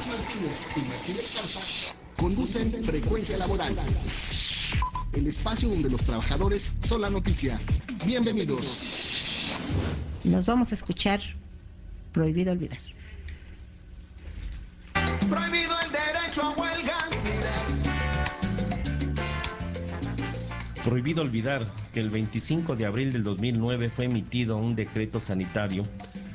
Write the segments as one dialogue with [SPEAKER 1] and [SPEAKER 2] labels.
[SPEAKER 1] Martínez y Martínez Esparza conducen Frecuencia Laboral, el espacio donde los trabajadores son la noticia. Bienvenidos.
[SPEAKER 2] Nos vamos a escuchar Prohibido Olvidar.
[SPEAKER 3] Prohibido el derecho a huelga.
[SPEAKER 4] Prohibido olvidar que el 25 de abril del 2009 fue emitido un decreto sanitario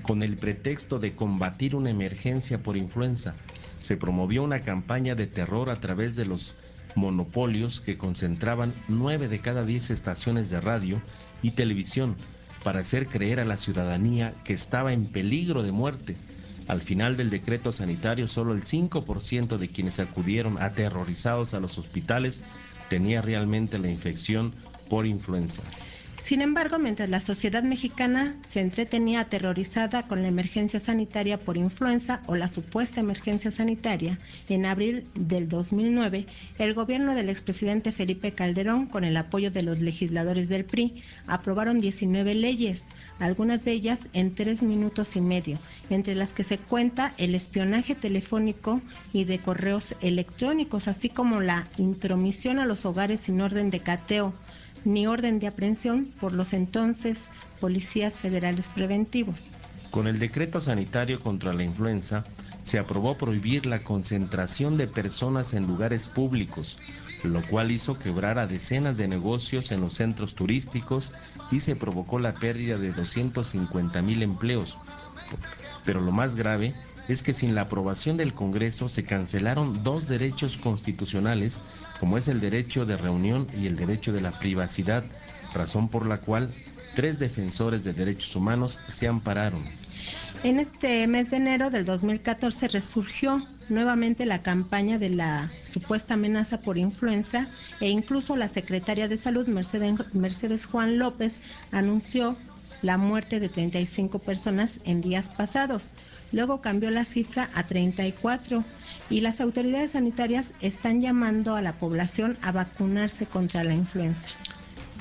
[SPEAKER 4] con el pretexto de combatir una emergencia por influenza. Se promovió una campaña de terror a través de los monopolios que concentraban 9 de cada 10 estaciones de radio y televisión para hacer creer a la ciudadanía que estaba en peligro de muerte. Al final del decreto sanitario, solo el 5% de quienes acudieron aterrorizados a los hospitales tenía realmente la infección por influenza.
[SPEAKER 2] Sin embargo, mientras la sociedad mexicana se entretenía aterrorizada con la emergencia sanitaria por influenza o la supuesta emergencia sanitaria, en abril del 2009, el gobierno del expresidente Felipe Calderón, con el apoyo de los legisladores del PRI, aprobaron 19 leyes, algunas de ellas en 3 minutos y medio, entre las que se cuenta el espionaje telefónico y de correos electrónicos, así como la intromisión a los hogares sin orden de cateo ni orden de aprehensión por los entonces policías federales preventivos.
[SPEAKER 4] Con el decreto sanitario contra la influenza, se aprobó prohibir la concentración de personas en lugares públicos, lo cual hizo quebrar a decenas de negocios en los centros turísticos y se provocó la pérdida de 250,000 empleos. Pero lo más grave es que sin la aprobación del Congreso se cancelaron 2 derechos constitucionales, como es el derecho de reunión y el derecho de la privacidad, razón por la cual 3 defensores de derechos humanos se ampararon.
[SPEAKER 2] En este mes de enero del 2014 resurgió nuevamente la campaña de la supuesta amenaza por influenza e incluso la secretaria de Salud, Mercedes Juan López, anunció la muerte de 35 personas en días pasados. Luego cambió la cifra a 34 y las autoridades sanitarias están llamando a la población a vacunarse contra la influenza.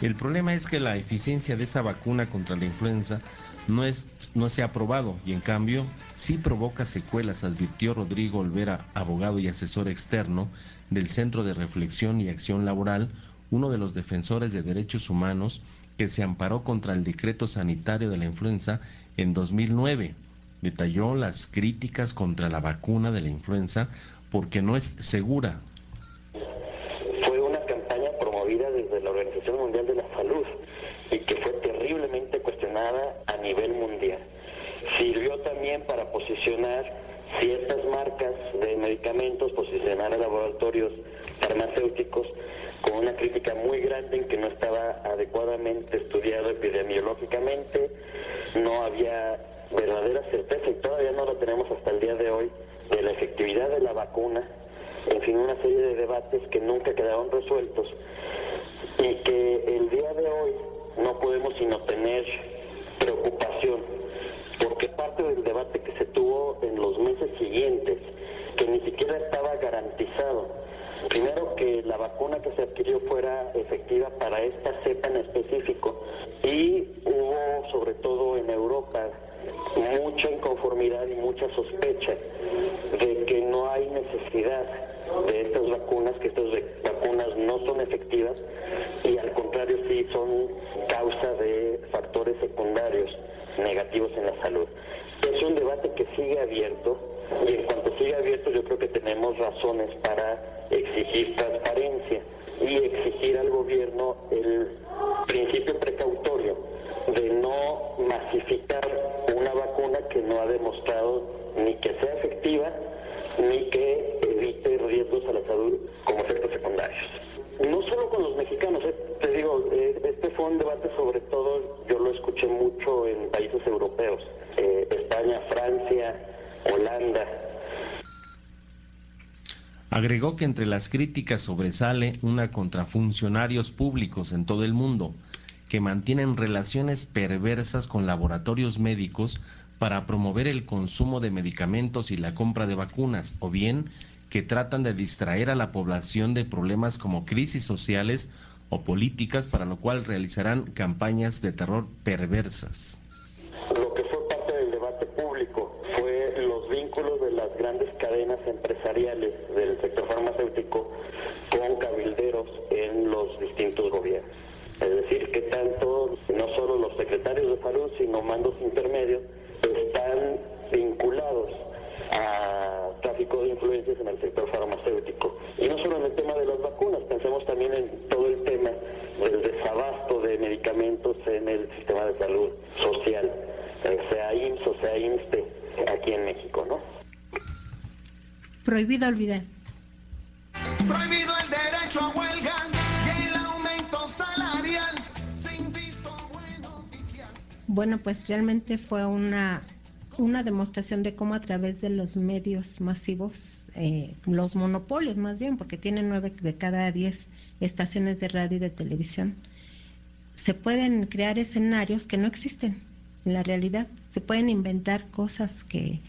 [SPEAKER 4] El problema es que la eficiencia de esa vacuna contra la influenza no se ha aprobado y en cambio sí provoca secuelas, advirtió Rodrigo Olvera, abogado y asesor externo del Centro de Reflexión y Acción Laboral, uno de los defensores de derechos humanos que se amparó contra el decreto sanitario de la influenza en 2009. Detalló las críticas contra la vacuna de la influenza porque no es segura.
[SPEAKER 5] Fue una campaña promovida desde la Organización Mundial de la Salud y que fue terriblemente cuestionada a nivel mundial. Sirvió también para posicionar ciertas marcas de medicamentos, posicionar a laboratorios farmacéuticos con una crítica muy grande en que no estaba adecuadamente estudiado epidemiológicamente, no había verdadera certeza y todavía no la tenemos hasta el día de hoy de la efectividad de la vacuna, en fin, una serie de debates que nunca quedaron resueltos y que el día de hoy no podemos sino tener preocupación porque parte del debate que se tuvo en los meses siguientes, que ni siquiera estaba garantizado, primero que la vacuna que se adquirió fuera efectiva para esta cepa en específico y hubo sobre todo en Europa mucha inconformidad y mucha sospecha de que no hay necesidad de estas vacunas, que estas vacunas no son efectivas y al contrario sí son causa de factores secundarios negativos en la salud. Es un debate que sigue abierto y en cuanto sigue abierto yo creo que tenemos razones para exigir transparencia y exigir al gobierno el principio precautorio de no masificar una vacuna que no ha demostrado ni que sea efectiva ni que evite riesgos a la salud como efectos secundarios. No solo con los mexicanos, te digo, este fue un debate sobre todo, yo lo escuché mucho en países europeos, España, Francia, Holanda.
[SPEAKER 4] Agregó que entre las críticas sobresale una contra funcionarios públicos en todo el mundo, que mantienen relaciones perversas con laboratorios médicos para promover el consumo de medicamentos y la compra de vacunas, o bien que tratan de distraer a la población de problemas como crisis sociales o políticas, para lo cual realizarán campañas de terror perversas.
[SPEAKER 5] Lo que fue parte del debate público fue los vínculos de las grandes cadenas empresariales del sector farmacéutico con cabilderos en los distintos gobiernos. Es decir, que tanto, no solo los secretarios de salud, sino mandos intermedios, están vinculados a tráfico de influencias en el sector farmacéutico. Y no solo en el tema de las vacunas, pensemos también en todo el tema del desabasto de medicamentos en el sistema de salud social, sea IMSS o sea INSTE, aquí en México, ¿no?
[SPEAKER 2] Prohibido olvidar.
[SPEAKER 3] Prohibido el derecho a huelga y el aumento salarial sin visto bueno oficial.
[SPEAKER 2] Bueno, pues realmente fue una demostración de cómo a través de los medios masivos, los monopolios más bien, porque tienen 9 de cada 10 estaciones de radio y de televisión, se pueden crear escenarios que no existen en la realidad, se pueden inventar cosas que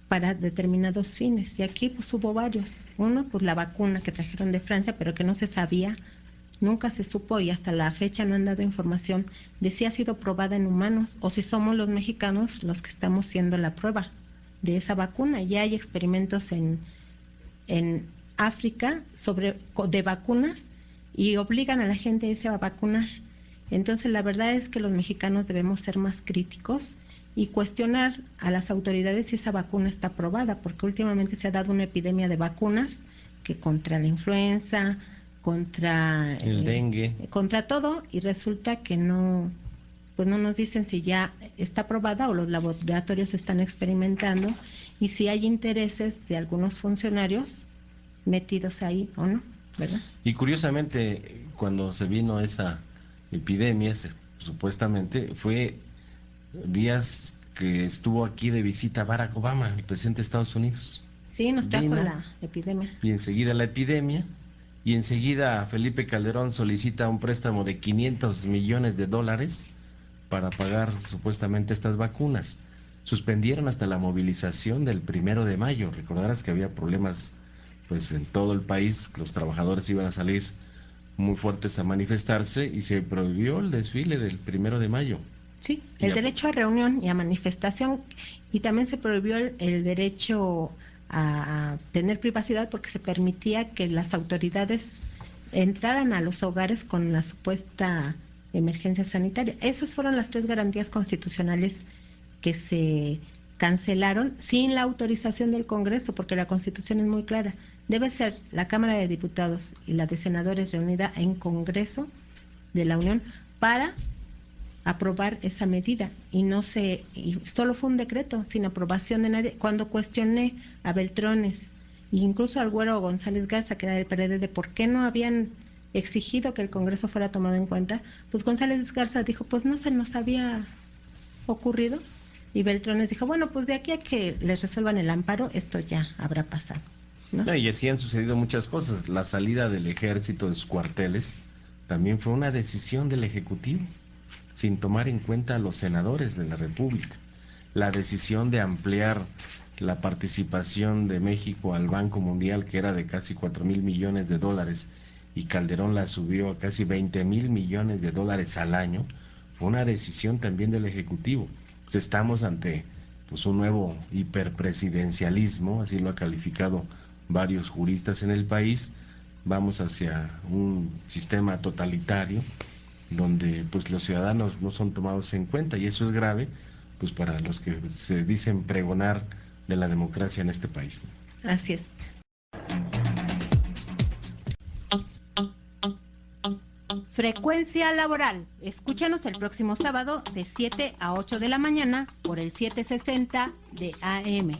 [SPEAKER 2] para determinados fines, y aquí pues hubo varios. Uno, pues la vacuna que trajeron de Francia, pero que no se sabía, nunca se supo y hasta la fecha no han dado información de si ha sido probada en humanos o si somos los mexicanos los que estamos siendo la prueba de esa vacuna. Ya hay experimentos en África de vacunas y obligan a la gente a irse a vacunar. Entonces la verdad es que los mexicanos debemos ser más críticos y cuestionar a las autoridades si esa vacuna está aprobada, porque últimamente se ha dado una epidemia de vacunas que contra la influenza, contra
[SPEAKER 4] el dengue,
[SPEAKER 2] contra todo, y resulta que no, pues no nos dicen si ya está aprobada o los laboratorios están experimentando y si hay intereses de algunos funcionarios metidos ahí o no, ¿verdad?
[SPEAKER 4] Y curiosamente, cuando se vino esa epidemia, supuestamente fue días que estuvo aquí de visita Barack Obama, el presidente de Estados Unidos.
[SPEAKER 2] Sí, nos trajo
[SPEAKER 4] Vino,
[SPEAKER 2] la epidemia.
[SPEAKER 4] Y enseguida la epidemia, y enseguida Felipe Calderón solicita un préstamo de $500 millones para pagar supuestamente estas vacunas. Suspendieron hasta la movilización del 1 de mayo. Recordarás que había problemas pues en todo el país, los trabajadores iban a salir muy fuertes a manifestarse y se prohibió el desfile del 1 de mayo.
[SPEAKER 2] Sí, el derecho a reunión y a manifestación, y también se prohibió el derecho a tener privacidad porque se permitía que las autoridades entraran a los hogares con la supuesta emergencia sanitaria. Esas fueron las 3 garantías constitucionales que se cancelaron sin la autorización del Congreso, porque la Constitución es muy clara. Debe ser la Cámara de Diputados y la de Senadores reunida en Congreso de la Unión para aprobar esa medida, y solo fue un decreto sin aprobación de nadie. Cuando cuestioné a Beltrones e incluso al Güero González Garza, que era del PRD, de por qué no habían exigido que el Congreso fuera tomado en cuenta, pues González Garza dijo, pues no se nos había ocurrido, y Beltrones dijo, bueno, pues de aquí a que les resuelvan el amparo, esto ya habrá pasado, ¿no?
[SPEAKER 4] Y así han sucedido muchas cosas. La salida del ejército de sus cuarteles también fue una decisión del Ejecutivo, sin tomar en cuenta a los senadores de la República. La decisión de ampliar la participación de México al Banco Mundial, que era de casi $4,000 millones, y Calderón la subió a casi $20,000 millones al año, fue una decisión también del Ejecutivo. Pues estamos ante un nuevo hiperpresidencialismo, así lo ha calificado varios juristas en el país. Vamos hacia un sistema totalitario donde pues los ciudadanos no son tomados en cuenta, y eso es grave pues para los que se dicen pregonar de la democracia en este país.
[SPEAKER 2] Así es. Frecuencia laboral. Escúchanos el próximo sábado de 7 a 8 de la mañana por el 760 de AM.